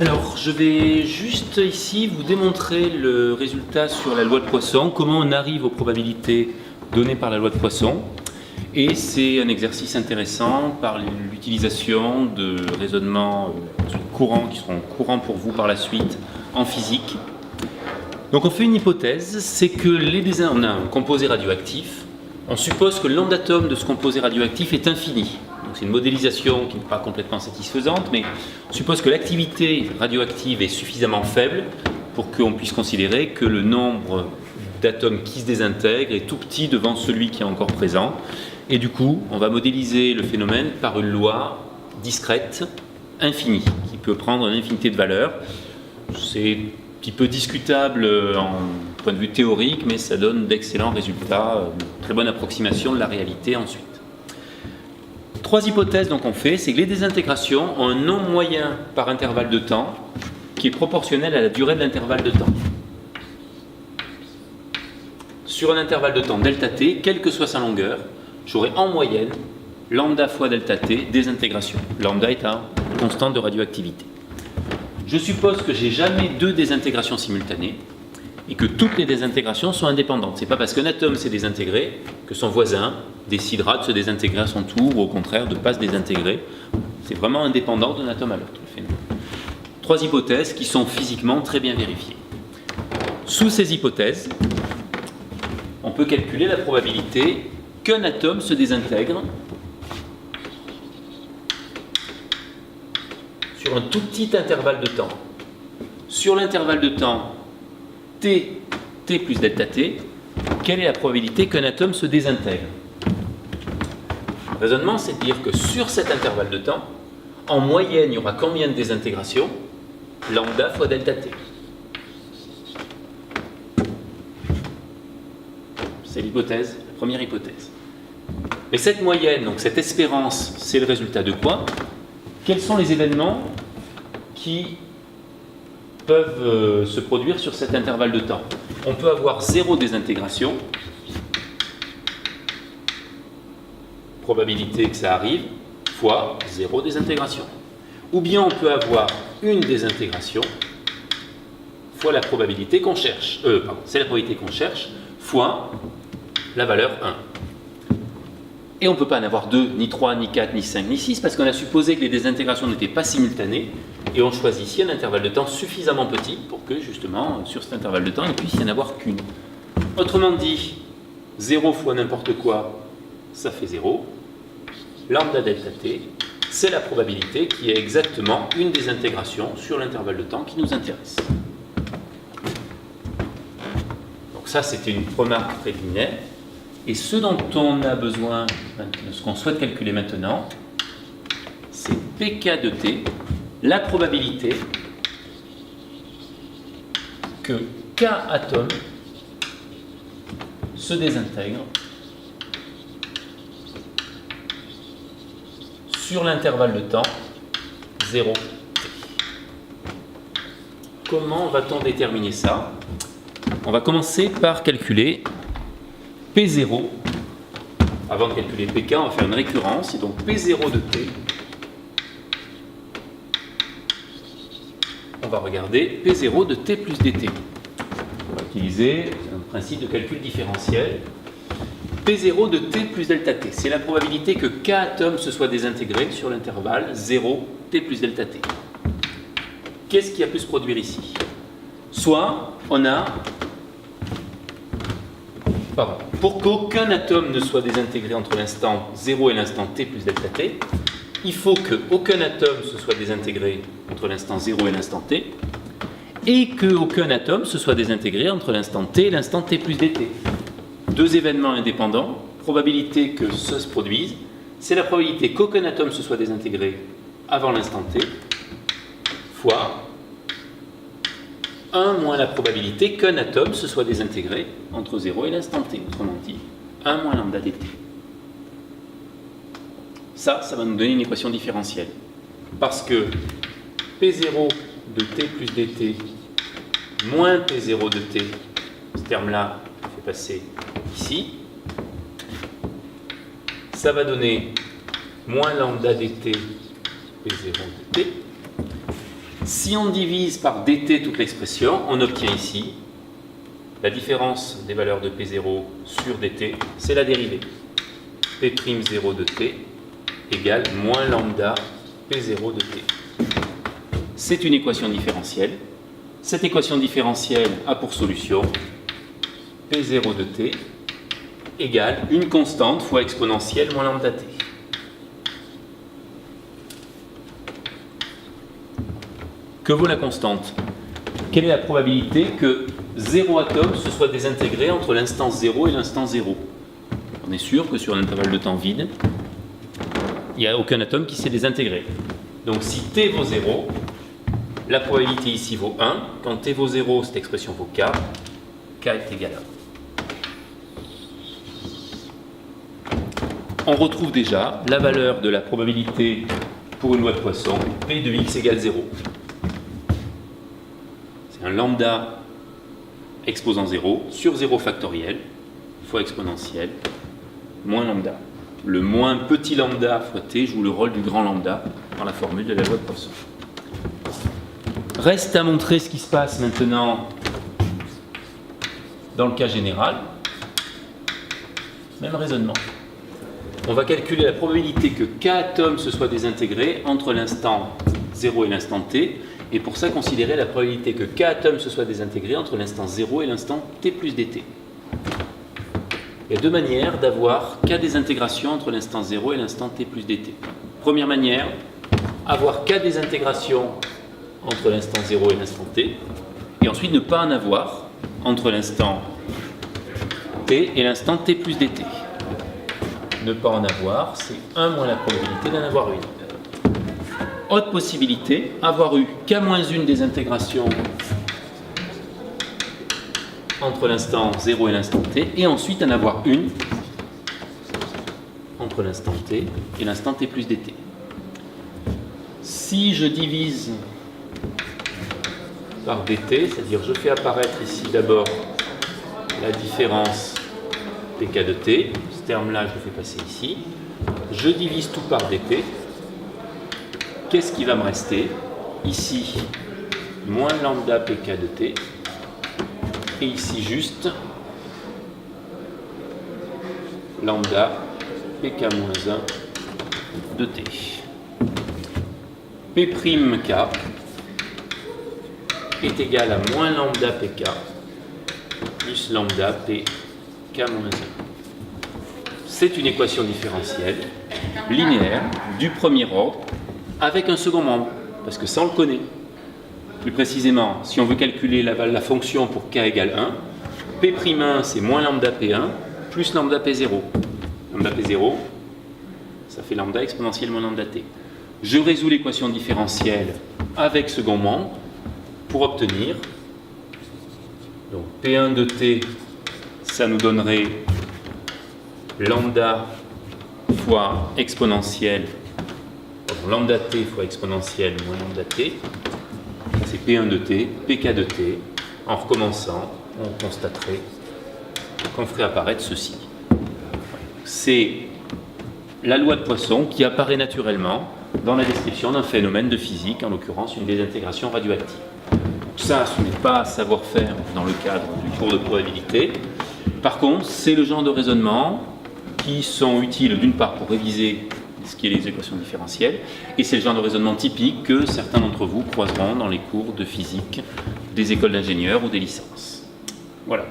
Alors, je vais juste ici vous démontrer le résultat sur la loi de Poisson, comment on arrive aux probabilités données par la loi de Poisson. Et c'est un exercice intéressant par l'utilisation de raisonnements courants, qui seront courants pour vous par la suite en physique. Donc on fait une hypothèse, c'est que on a un composé radioactif, on suppose que le nombre d'atomes de ce composé radioactif est infini. C'est une modélisation qui n'est pas complètement satisfaisante, mais on suppose que l'activité radioactive est suffisamment faible pour qu'on puisse considérer que le nombre d'atomes qui se désintègrent est tout petit devant celui qui est encore présent. Et du coup, on va modéliser le phénomène par une loi discrète, infinie, qui peut prendre une infinité de valeurs. C'est un petit peu discutable en point de vue théorique, mais ça donne d'excellents résultats, une très bonne approximation de la réalité ensuite. Trois hypothèses donc on fait, c'est que les désintégrations ont un nombre moyen par intervalle de temps qui est proportionnel à la durée de l'intervalle de temps. Sur un intervalle de temps delta t, quelle que soit sa longueur, j'aurai en moyenne lambda fois delta t désintégration. Lambda est une constante de radioactivité. Je suppose que j'ai jamais deux désintégrations simultanées et que toutes les désintégrations sont indépendantes. C'est pas parce qu'un atome s'est désintégré que son voisin décidera de se désintégrer à son tour ou au contraire de ne pas se désintégrer. C'est vraiment indépendant d'un atome à l'autre, le phénomène. Trois hypothèses qui sont physiquement très bien vérifiées. Sous ces hypothèses, on peut calculer la probabilité qu'un atome se désintègre sur un tout petit intervalle de temps. Sur l'intervalle de temps t plus delta t, quelle est la probabilité qu'un atome se désintègre? Le raisonnement, c'est de dire que sur cet intervalle de temps, en moyenne, il y aura combien de désintégrations? Lambda fois delta t. C'est l'hypothèse, la première hypothèse. Mais cette moyenne, donc cette espérance, c'est le résultat de quoi? Quels sont les événements qui peuvent se produire sur cet intervalle de temps? On peut avoir zéro désintégration, probabilité que ça arrive, fois zéro désintégration. Ou bien on peut avoir une désintégration fois la probabilité qu'on cherche. C'est la probabilité qu'on cherche fois la valeur 1. Et on ne peut pas en avoir 2, ni 3, ni 4, ni 5, ni 6, parce qu'on a supposé que les désintégrations n'étaient pas simultanées, et on choisit ici un intervalle de temps suffisamment petit pour que, justement, sur cet intervalle de temps, il ne puisse y en avoir qu'une. Autrement dit, 0 fois n'importe quoi, ça fait 0. Lambda delta t, c'est la probabilité qui est exactement une désintégration sur l'intervalle de temps qui nous intéresse. Donc ça, c'était une remarque préliminaire. Et ce dont on a besoin, ce qu'on souhaite calculer maintenant, c'est pk de t, la probabilité que k atomes se désintègrent sur l'intervalle de temps 0t. Comment va-t-on déterminer ça? On va commencer par calculer P0, avant de calculer Pk, on va faire une récurrence, et donc P0 de t, on va regarder P0 de t plus dt. On va utiliser un principe de calcul différentiel. P0 de t plus delta t, c'est la probabilité que k atomes se soient désintégrés sur l'intervalle 0 t plus delta t. Qu'est-ce qui a pu se produire ici? Soit on a pour qu'aucun atome ne soit désintégré entre l'instant 0 et l'instant t plus delta t, il faut qu'aucun atome se soit désintégré entre l'instant 0 et l'instant t, et qu'aucun atome se soit désintégré entre l'instant t et l'instant t plus dt. Deux événements indépendants, probabilité que ça se produise, c'est la probabilité qu'aucun atome se soit désintégré avant l'instant t, fois 1 moins la probabilité qu'un atome se soit désintégré entre 0 et l'instant t, autrement dit, 1 moins lambda dt. Ça va nous donner une équation différentielle. Parce que P0 de t plus dt moins P0 de t, ce terme-là, je fais passer ici, ça va donner moins lambda dt P0 de t, Si on divise par dt toute l'expression, on obtient ici la différence des valeurs de P0 sur dt, c'est la dérivée. P'0 de t égale moins lambda P0 de t. C'est une équation différentielle. Cette équation différentielle a pour solution P0 de t égale une constante fois exponentielle moins lambda t. Que vaut la constante? Quelle est la probabilité que 0 atome se soit désintégré entre l'instant 0 et l'instant 0? On est sûr que sur un intervalle de temps vide, il n'y a aucun atome qui s'est désintégré. Donc si t vaut 0, la probabilité ici vaut 1. Quand t vaut 0, cette expression vaut k. K est égal à 1. On retrouve déjà la valeur de la probabilité pour une loi de Poisson, P de x égale 0. C'est un lambda exposant 0 sur 0 factoriel fois exponentielle moins lambda. Le moins petit lambda fois t joue le rôle du grand lambda dans la formule de la loi de Poisson. Reste à montrer ce qui se passe maintenant dans le cas général. Même raisonnement. On va calculer la probabilité que k atomes se soient désintégrés entre l'instant 0 et l'instant t, et pour ça considérer la probabilité que k atomes se soient désintégrés entre l'instant 0 et l'instant t plus dt. Il y a deux manières d'avoir k désintégration entre l'instant 0 et l'instant t plus dt. Première manière, avoir k désintégration entre l'instant 0 et l'instant t, et ensuite ne pas en avoir entre l'instant t et l'instant t plus dt. Ne pas en avoir, c'est 1 moins la probabilité d'en avoir une. Autre possibilité, avoir eu k-1 désintégration entre l'instant 0 et l'instant t, et ensuite en avoir une entre l'instant t et l'instant t plus dt. Si je divise par dt, c'est-à-dire je fais apparaître ici d'abord la différence pk de t, ce terme-là je le fais passer ici, je divise tout par dt, qu'est-ce qui va me rester? Ici, moins lambda pk de t, et ici juste lambda pk-1 de t. P'k est égal à moins lambda pk plus lambda pk-1. C'est une équation différentielle linéaire du premier ordre avec un second membre, parce que ça on le connaît. Plus précisément, si on veut calculer la fonction pour k égale 1, P'1 c'est moins lambda P1 plus lambda P0. Lambda P0, ça fait lambda exponentielle moins lambda T. Je résous l'équation différentielle avec second membre pour obtenir donc P1 de T, ça nous donnerait lambda fois exponentielle, lambda T fois exponentielle moins lambda T, c'est P1 de T, Pk de T. En recommençant, on constaterait qu'on ferait apparaître ceci. C'est la loi de Poisson qui apparaît naturellement dans la description d'un phénomène de physique, en l'occurrence une désintégration radioactive. Ça, ce n'est pas à savoir-faire dans le cadre du cours de probabilité. Par contre, c'est le genre de raisonnement qui sont utiles d'une part pour réviser ce qui est les équations différentielles, et c'est le genre de raisonnement typique que certains d'entre vous croiseront dans les cours de physique des écoles d'ingénieurs ou des licences. Voilà.